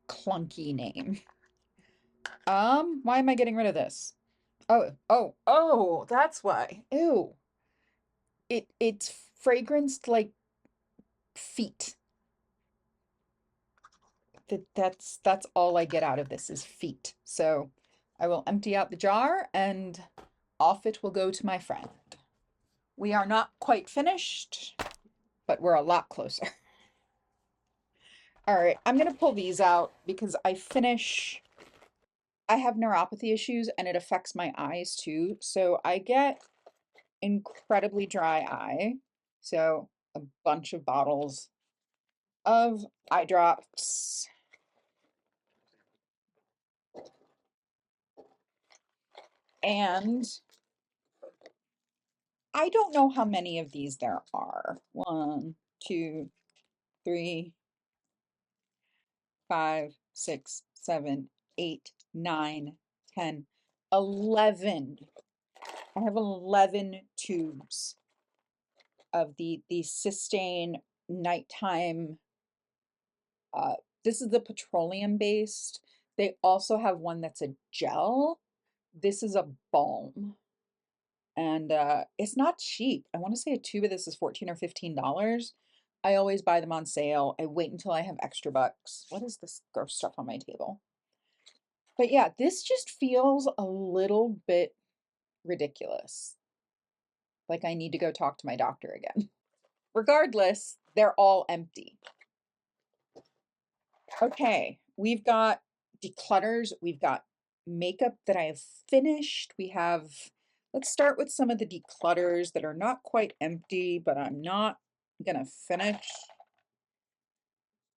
clunky name. Why am I getting rid of this? Oh, that's why. Ew. It's fragranced like feet. That's all I get out of this is feet. So I will empty out the jar and off it will go to my friend. We are not quite finished, but we're a lot closer. All right, I'm gonna pull these out because I have neuropathy issues and it affects my eyes too. So I get incredibly dry eye. So a bunch of bottles of eye drops. And I don't know how many of these there are. 1, 2, 3, 5, 6, 7, 8, 9, 10, 11. I have 11 tubes of the Cystane nighttime. Uh, this is the petroleum based. They also have one that's a gel. This is a balm. And it's not cheap. I want to say a tube of this is $14 or $15. I always buy them on sale. I wait until I have extra bucks. What is this gross stuff on my table? But yeah, this just feels a little bit ridiculous. Like I need to go talk to my doctor again. Regardless, they're all empty. Okay, we've got declutters, we've got makeup that I have finished. Let's start with some of the declutters that are not quite empty, but I'm not gonna finish.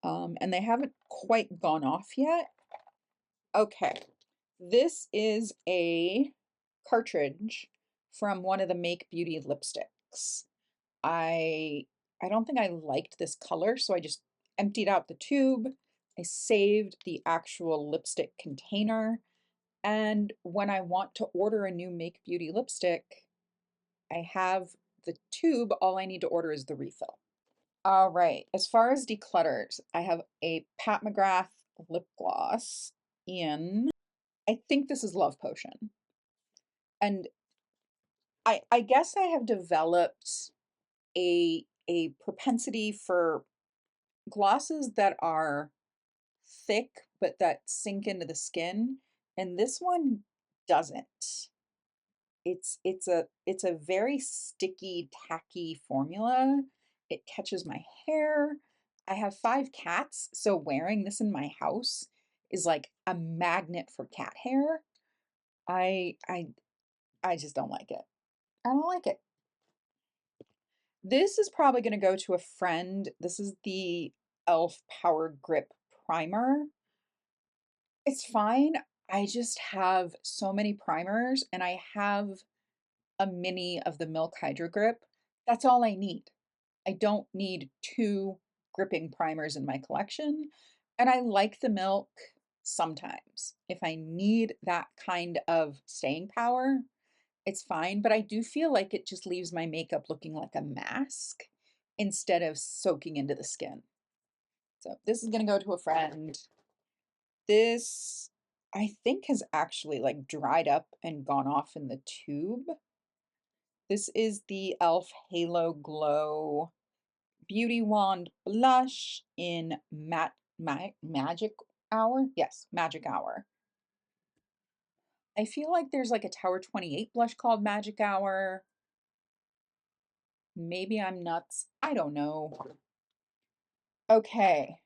And they haven't quite gone off yet. Okay, this is a cartridge from one of the Make Beauty lipsticks. I I don't think I liked this color, so I just emptied out the tube. I saved the actual lipstick container, and when I want to order a new Make Beauty lipstick, I have the tube. All I need to order is the refill. All right, as far as declutters, I have a Pat McGrath lip gloss in, I think this is Love Potion. And I guess I have developed a propensity for glosses that are thick but that sink into the skin, and this one doesn't. It's a very sticky, tacky formula. It catches my hair. I have 5 cats, so wearing this in my house is like a magnet for cat hair. I I I just don't like it. I don't like it. This is probably going to go to a friend. This is the e.l.f. Power Grip Primer. It's fine. I just have so many primers and I have a mini of the Milk Hydro Grip. That's all I need. I don't need 2 gripping primers in my collection. And I like the Milk sometimes. If I need that kind of staying power, it's fine. But I do feel like it just leaves my makeup looking like a mask instead of soaking into the skin. So this is going to go to a friend. This, I think, has actually like dried up and gone off in the tube. This is the e.l.f. Halo Glow Beauty Wand Blush in Magic Hour. Yes, Magic Hour. I feel like there's like a Tower 28 blush called Magic Hour. Maybe I'm nuts. I don't know. Okay.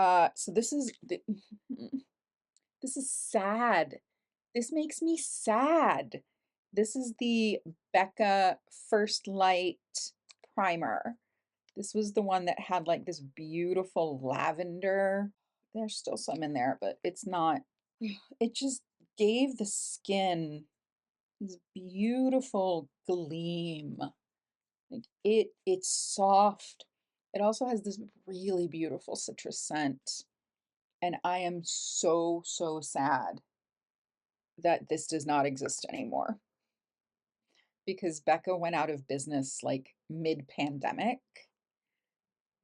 So this is this is sad. This makes me sad. This is the Becca First Light primer. This was the one that had like this beautiful lavender. There's still some in there, but it's not. It just gave the skin this beautiful gleam. Like it's soft. It also has this really beautiful citrus scent. And I am so, so sad that this does not exist anymore because Becca went out of business like mid-pandemic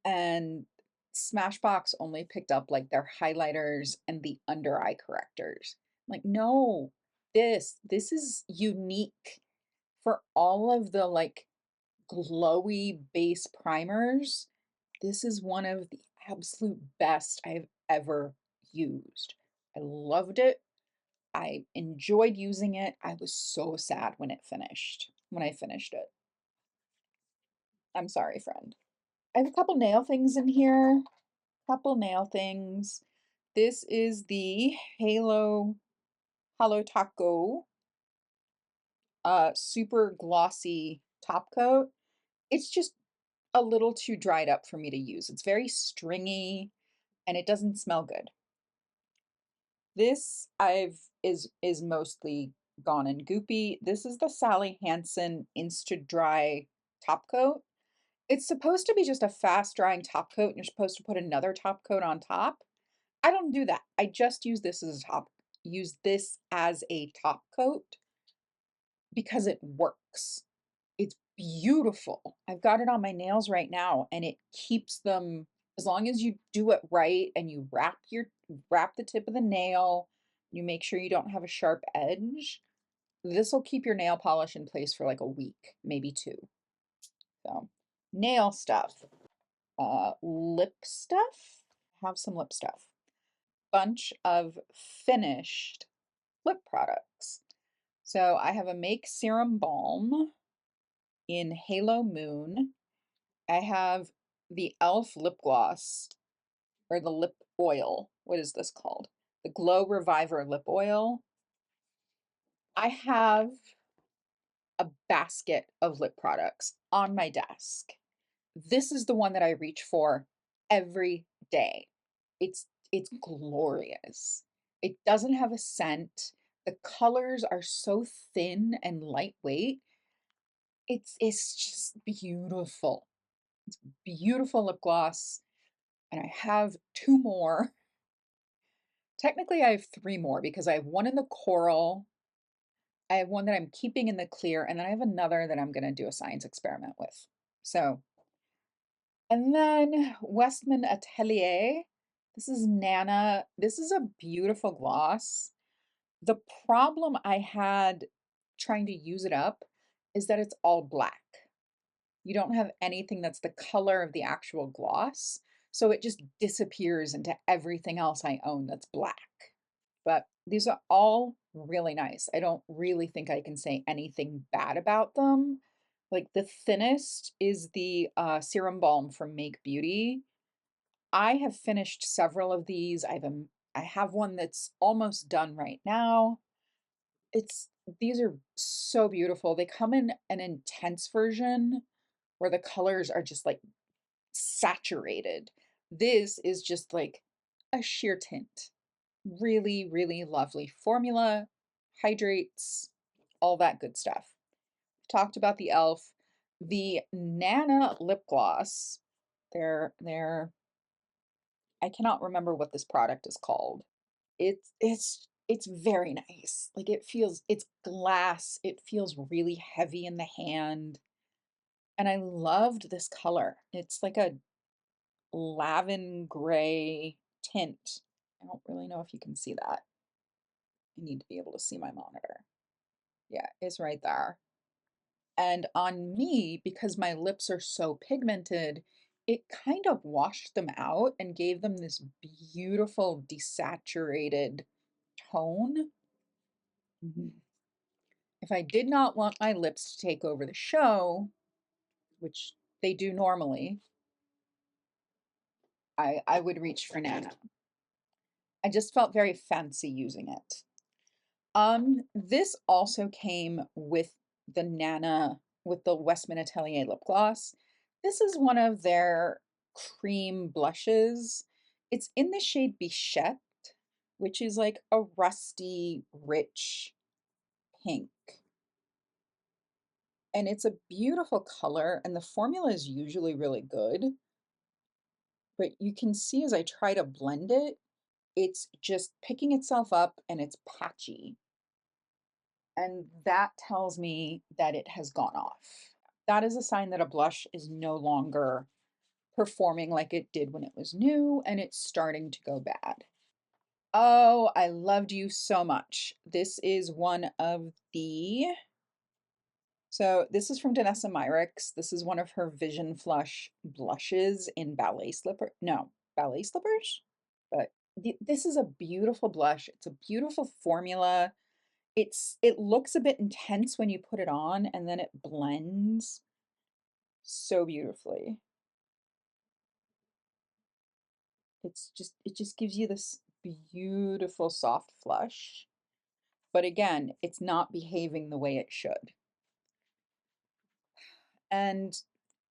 and Smashbox only picked up like their highlighters and the under eye correctors. Like, no, this is unique for all of the like glowy base primers. This is one of the absolute best I've ever used. I loved it. I enjoyed using it. I was so sad when I finished it. I'm sorry, friend. I have a couple nail things in here. Couple nail things. This is the Halo Taco super glossy top coat. It's just a little too dried up for me to use. It's very stringy and it doesn't smell good. This is mostly gone and goopy. This is the Sally Hansen Insta Dry top coat. It's supposed to be just a fast drying top coat and you're supposed to put another top coat on top. I don't do that. I just use this as a top coat because it works. It's beautiful. I've got it on my nails right now and it keeps them, as long as you do it right and you wrap the tip of the nail, you make sure you don't have a sharp edge. This will keep your nail polish in place for like a week, maybe two. So, nail stuff. Lip stuff. Have some lip stuff. Bunch of finished lip products. So I have a Make Serum Balm in Halo Moon. I have the e.l.f. lip gloss or the lip oil. What is this called? The Glow Reviver lip oil. I have a basket of lip products on my desk. This is the one that I reach for every day. It's glorious. It doesn't have a scent. The colors are so thin and lightweight. It's just beautiful. It's beautiful lip gloss. And I have two more. Technically, I have three more because I have one in the coral. I have one that I'm keeping in the clear, and then I have another that I'm going to do a science experiment with. So, and then Westman Atelier. This is Nana. This is a beautiful gloss. The problem I had trying to use it up is that it's all black. You don't have anything that's the color of the actual gloss. So it just disappears into everything else I own that's black. But these are all really nice. I don't really think I can say anything bad about them. Like the thinnest is the Serum Balm from Make Beauty. I have finished several of these. I have one that's almost done right now. These are so beautiful. They come in an intense version where the colors are just like saturated. This is just like a sheer tint. Really, really lovely formula, hydrates, all that good stuff. Talked about the e.l.f. The Nana lip gloss. They're I cannot remember what this product is called. It's very nice. Like it's glass. It feels really heavy in the hand. And I loved this color. It's like a lavender gray tint. I don't really know if you can see that. I need to be able to see my monitor. Yeah, it's right there. And on me, because my lips are so pigmented, it kind of washed them out and gave them this beautiful desaturated tone. Mhm. If I did not want my lips to take over the show, which they do normally, I would reach for Nana. I just felt very fancy using it. This also came with the Nana, with the Westman Atelier lip gloss. This is one of their cream blushes. It's in the shade Bichette, which is like a rusty, rich pink. And it's a beautiful color, and the formula is usually really good. But you can see as I try to blend it, it's just picking itself up and it's patchy. And that tells me that it has gone off. That is a sign that a blush is no longer performing like it did when it was new and it's starting to go bad. Oh, I loved you so much. This is one of the, so this is from Danessa Myricks. This is one of her Vision Flush blushes in ballet slipper, no, ballet slippers? But this is a beautiful blush. It's a beautiful formula. It looks a bit intense when you put it on and then it blends so beautifully. It just gives you this beautiful soft flush. But again, it's not behaving the way it should. And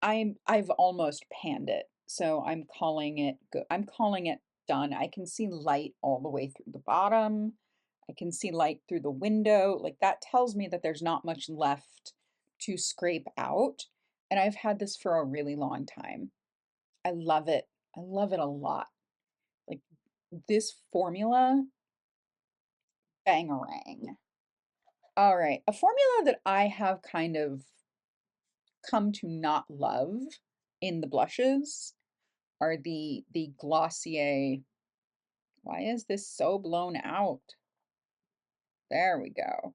I've almost panned it. So I'm calling it good. I'm calling it done. I can see light all the way through the bottom. I can see light through the window. Like that tells me that there's not much left to scrape out. And I've had this for a really long time. I love it. I love it a lot. Like this formula, bangarang. All right, a formula that I have kind of come to not love in the blushes are the Glossier. Why is this so blown out? There we go.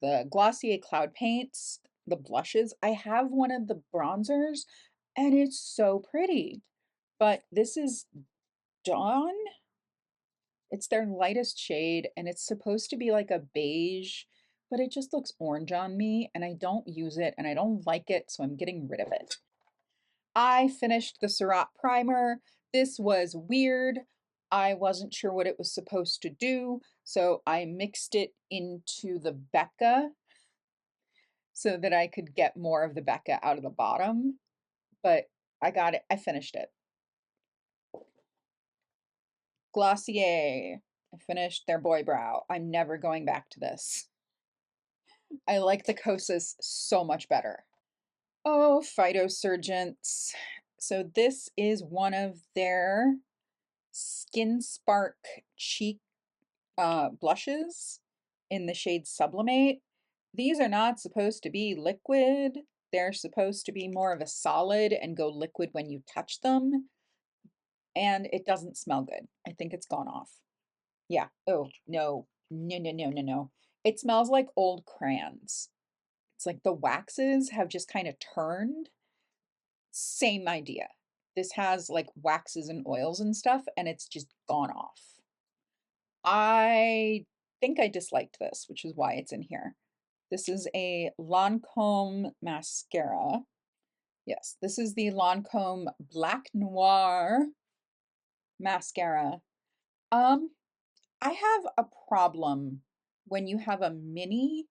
The Glossier Cloud Paints, the blushes. I have one of the bronzers and it's so pretty. But this is Dawn. It's their lightest shade and it's supposed to be like a beige, but it just looks orange on me and I don't use it and I don't like it, so I'm getting rid of it. I finished the Surratt primer. This was weird. I wasn't sure what it was supposed to do, so I mixed it into the Becca so that I could get more of the Becca out of the bottom, but I got it. I finished it. Glossier. I finished their Boy Brow. I'm never going back to this. I like the Kosas so much better. Oh, Phytosurgents. So this is one of their Skin Spark cheek blushes in the shade Sublimate. These are not supposed to be liquid. They're supposed to be more of a solid and go liquid when you touch them. And it doesn't smell good. I think it's gone off. Yeah. Oh, no. No, no, no, no, no. It smells like old crayons. It's like the waxes have just kind of turned. Same idea. This has like waxes and oils and stuff, and it's just gone off. I think I disliked this, which is why it's in here. This is a Lancome mascara. Yes, this is the Lancome Black Noir mascara. I have a problem when you have a mini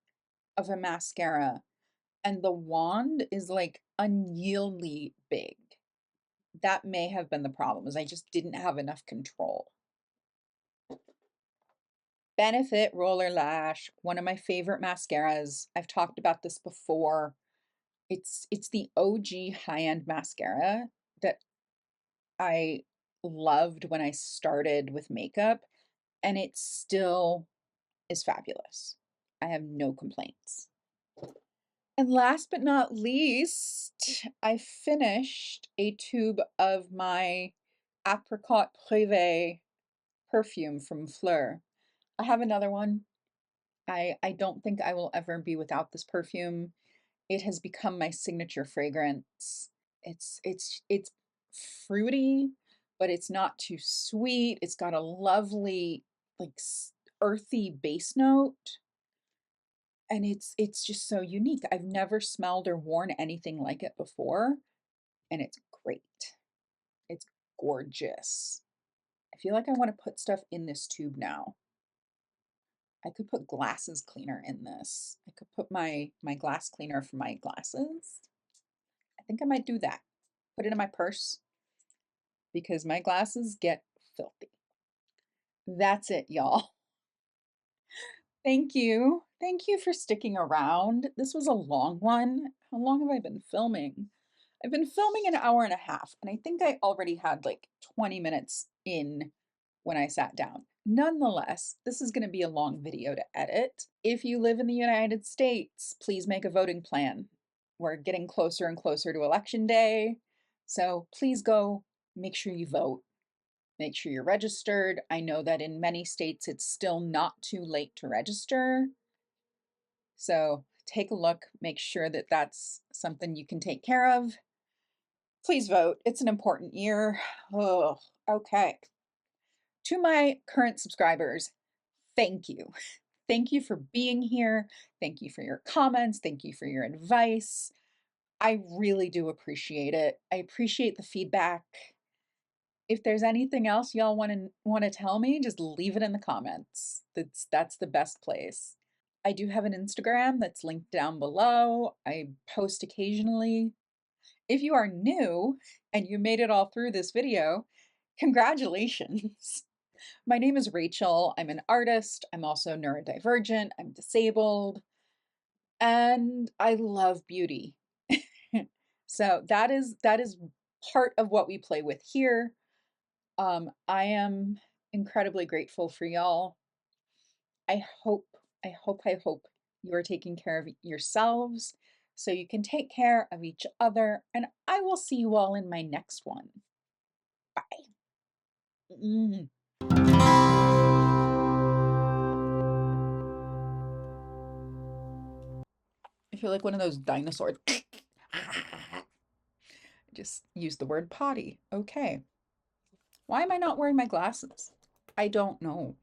of a mascara and the wand is like unyieldly big. That may have been the problem, is I just didn't have enough control. Benefit Roller Lash, one of my favorite mascaras. I've talked about this before. It's the OG high-end mascara that I loved when I started with makeup, and it still is fabulous. I have no complaints. And last but not least, I finished a tube of my Apricot Privé perfume from Fleur. I have another one. I don't think I will ever be without this perfume. It has become my signature fragrance. It's fruity, but it's not too sweet. It's got a lovely like earthy base note, and it's just so unique. I've never smelled or worn anything like it before, and it's great. It's gorgeous. I feel like I want to put stuff in this tube now. I could put glasses cleaner in this. I could put my glass cleaner for my glasses. I think I might do that. Put it in my purse because my glasses get filthy. That's it, y'all. Thank you. Thank you for sticking around. This was a long one. How long have I been filming? I've been filming an hour and a half, and I think I already had like 20 minutes in when I sat down. Nonetheless, this is going to be a long video to edit. If you live in the United States, please make a voting plan. We're getting closer and closer to Election Day, so please go make sure you vote. Make sure you're registered. I know that in many states it's still not too late to register. So take a look, make sure that that's something you can take care of. Please vote. It's an important year. Oh, okay. To my current subscribers, thank you. Thank you for being here. Thank you for your comments. Thank you for your advice. I really do appreciate it. I appreciate the feedback. If there's anything else y'all want to tell me, just leave it in the comments. That's the best place. I do have an Instagram that's linked down below. I post occasionally. If you are new and you made it all through this video, congratulations. My name is Rachel. I'm an artist. I'm also neurodivergent. I'm disabled. And I love beauty. So that is part of what we play with here. I am incredibly grateful for y'all. I hope, I hope you are taking care of yourselves so you can take care of each other. And I will see you all in my next one. Bye. Mm. I feel like one of those dinosaurs. Just use the word potty. Okay. Why am I not wearing my glasses? I don't know.